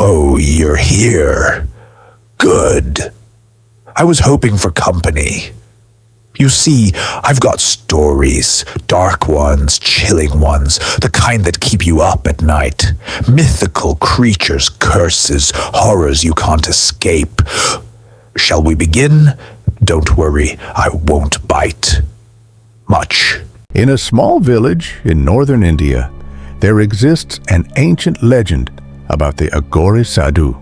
So you're here. Good. I was hoping for company. You see, I've got stories, dark ones, chilling ones, the kind that keep you up at night. Mythical creatures, curses, horrors you can't escape. Shall we begin? Don't worry, I won't bite. Much. In a small village in northern India, there exists an ancient legend about the Aghori Sadhu,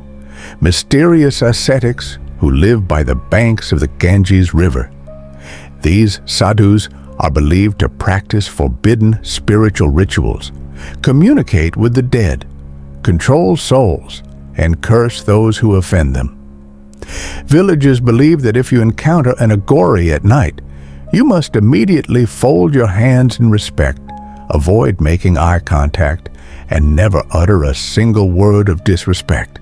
mysterious ascetics who live by the banks of the Ganges River. These sadhus are believed to practice forbidden spiritual rituals, communicate with the dead, control souls, and curse those who offend them. Villagers believe that if you encounter an Aghori at night, you must immediately fold your hands in respect, avoid making eye contact, and never utter a single word of disrespect.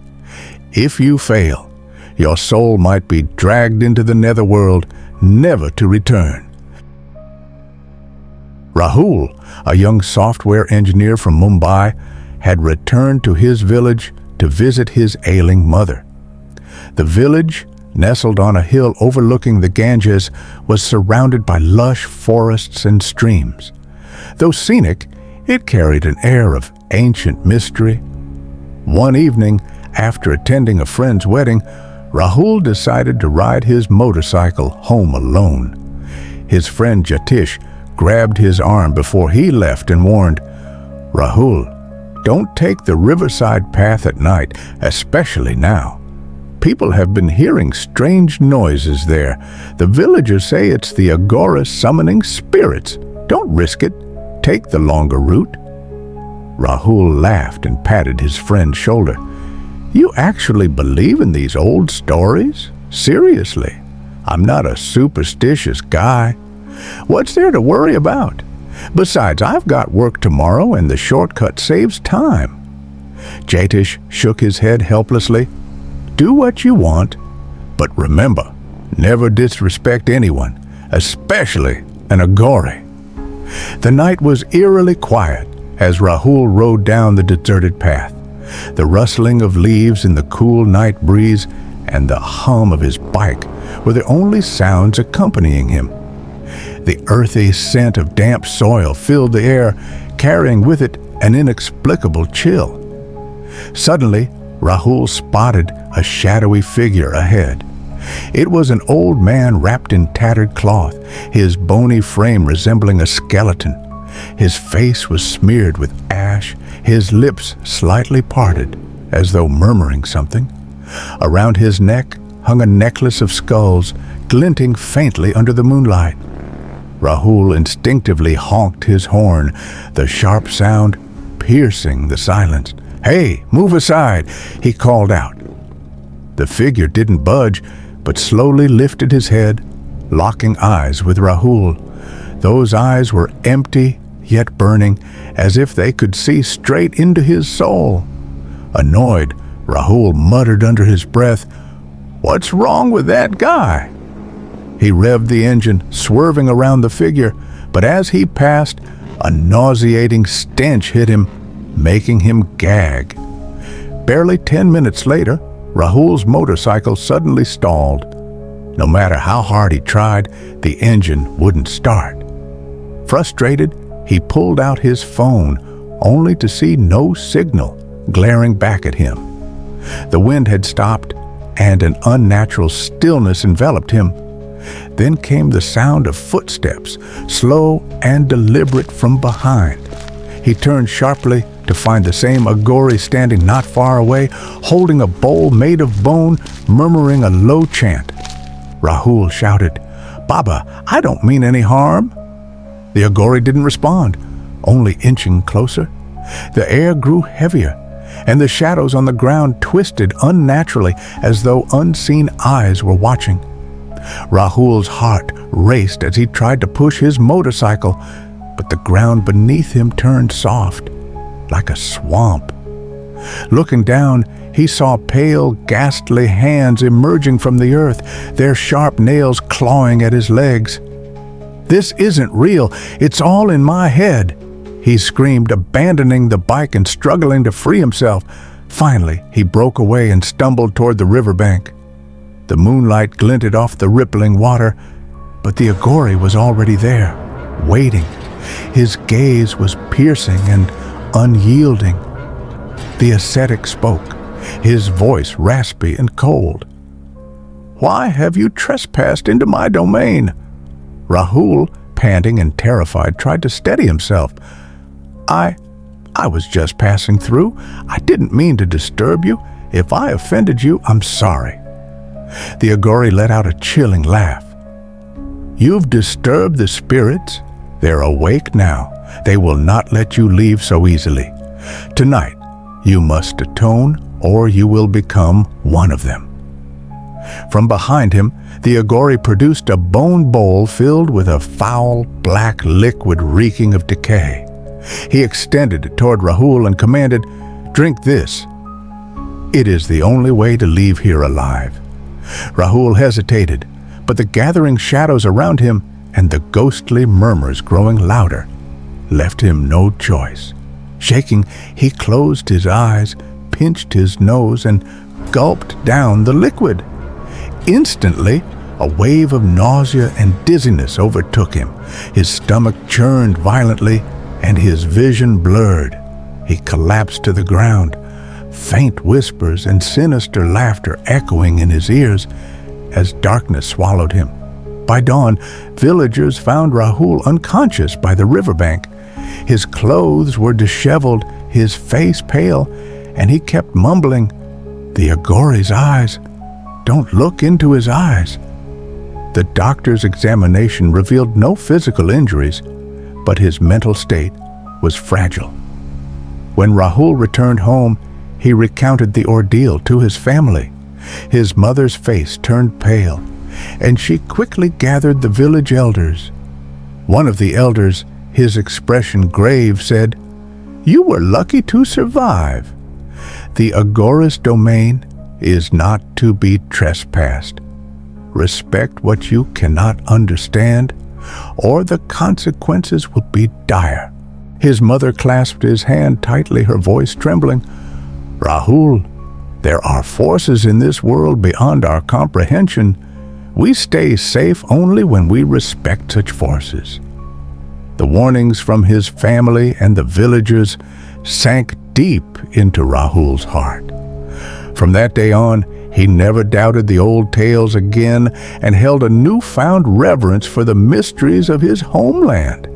If you fail, your soul might be dragged into the netherworld, never to return. Rahul, a young software engineer from Mumbai, had returned to his village to visit his ailing mother. The village, nestled on a hill overlooking the Ganges, was surrounded by lush forests and streams. Though scenic, it carried an air of ancient mystery. One evening, after attending a friend's wedding, Rahul decided to ride his motorcycle home alone. His friend Jatish grabbed his arm before he left and warned, "Rahul, don't take the riverside path at night, especially now. People have been hearing strange noises there. The villagers say it's the Aghori summoning spirits. Don't risk it. Take the longer route." Rahul laughed and patted his friend's shoulder. "You actually believe in these old stories? Seriously, I'm not a superstitious guy. What's there to worry about? Besides, I've got work tomorrow and the shortcut saves time." Jatish shook his head helplessly. "Do what you want, but remember, never disrespect anyone, especially an Aghori." The night was eerily quiet as Rahul rode down the deserted path. The rustling of leaves in the cool night breeze and the hum of his bike were the only sounds accompanying him. The earthy scent of damp soil filled the air, carrying with it an inexplicable chill. Suddenly, Rahul spotted a shadowy figure ahead. It was an old man wrapped in tattered cloth, his bony frame resembling a skeleton. His face was smeared with ash, his lips slightly parted, as though murmuring something. Around his neck hung a necklace of skulls, glinting faintly under the moonlight. Rahul instinctively honked his horn, the sharp sound piercing the silence. "Hey, move aside," he called out. The figure didn't budge, but slowly lifted his head, locking eyes with Rahul. Those eyes were empty, yet burning, as if they could see straight into his soul. Annoyed, Rahul muttered under his breath, "What's wrong with that guy?" He revved the engine, swerving around the figure, but as he passed, a nauseating stench hit him, making him gag. Barely 10 minutes later, Rahul's motorcycle suddenly stalled. No matter how hard he tried, the engine wouldn't start. Frustrated, he pulled out his phone, only to see no signal glaring back at him. The wind had stopped, and an unnatural stillness enveloped him. Then came the sound of footsteps, slow and deliberate from behind. He turned sharply to find the same Aghori standing not far away, holding a bowl made of bone, murmuring a low chant. Rahul shouted, "Baba, I don't mean any harm." The Aghori didn't respond, only inching closer. The air grew heavier, and the shadows on the ground twisted unnaturally as though unseen eyes were watching. Rahul's heart raced as he tried to push his motorcycle, but the ground beneath him turned soft, like a swamp. Looking down, he saw pale, ghastly hands emerging from the earth, their sharp nails clawing at his legs. "This isn't real, it's all in my head," he screamed, abandoning the bike and struggling to free himself. Finally, he broke away and stumbled toward the riverbank. The moonlight glinted off the rippling water, but the Aghori was already there, waiting. His gaze was piercing and unyielding. The ascetic spoke, his voice raspy and cold. "Why have you trespassed into my domain?" Rahul, panting and terrified, tried to steady himself. I was just passing through. I didn't mean to disturb you. If I offended you, I'm sorry." The Aghori let out a chilling laugh. "You've disturbed the spirits. They're awake now. They will not let you leave so easily. Tonight, you must atone, or you will become one of them." From behind him, the Aghori produced a bone bowl filled with a foul, black liquid reeking of decay. He extended it toward Rahul and commanded, "Drink this. It is the only way to leave here alive." Rahul hesitated, but the gathering shadows around him and the ghostly murmurs growing louder left him no choice. Shaking, he closed his eyes, pinched his nose, and gulped down the liquid. Instantly, a wave of nausea and dizziness overtook him. His stomach churned violently, and his vision blurred. He collapsed to the ground, faint whispers and sinister laughter echoing in his ears as darkness swallowed him. By dawn, villagers found Rahul unconscious by the riverbank. His clothes were disheveled, his face pale, and he kept mumbling, "The Aghori's eyes. Don't look into his eyes." The doctor's examination revealed no physical injuries, but his mental state was fragile. When Rahul returned home, he recounted the ordeal to his family. His mother's face turned pale, and she quickly gathered the village elders. One of the elders, his expression grave, said, "You were lucky to survive. The Aghori's domain is not to be trespassed. Respect what you cannot understand, or the consequences will be dire." His mother clasped his hand tightly, her voice trembling. "Rahul, there are forces in this world beyond our comprehension. We stay safe only when we respect such forces." The warnings from his family and the villagers sank deep into Rahul's heart. From that day on, he never doubted the old tales again and held a newfound reverence for the mysteries of his homeland.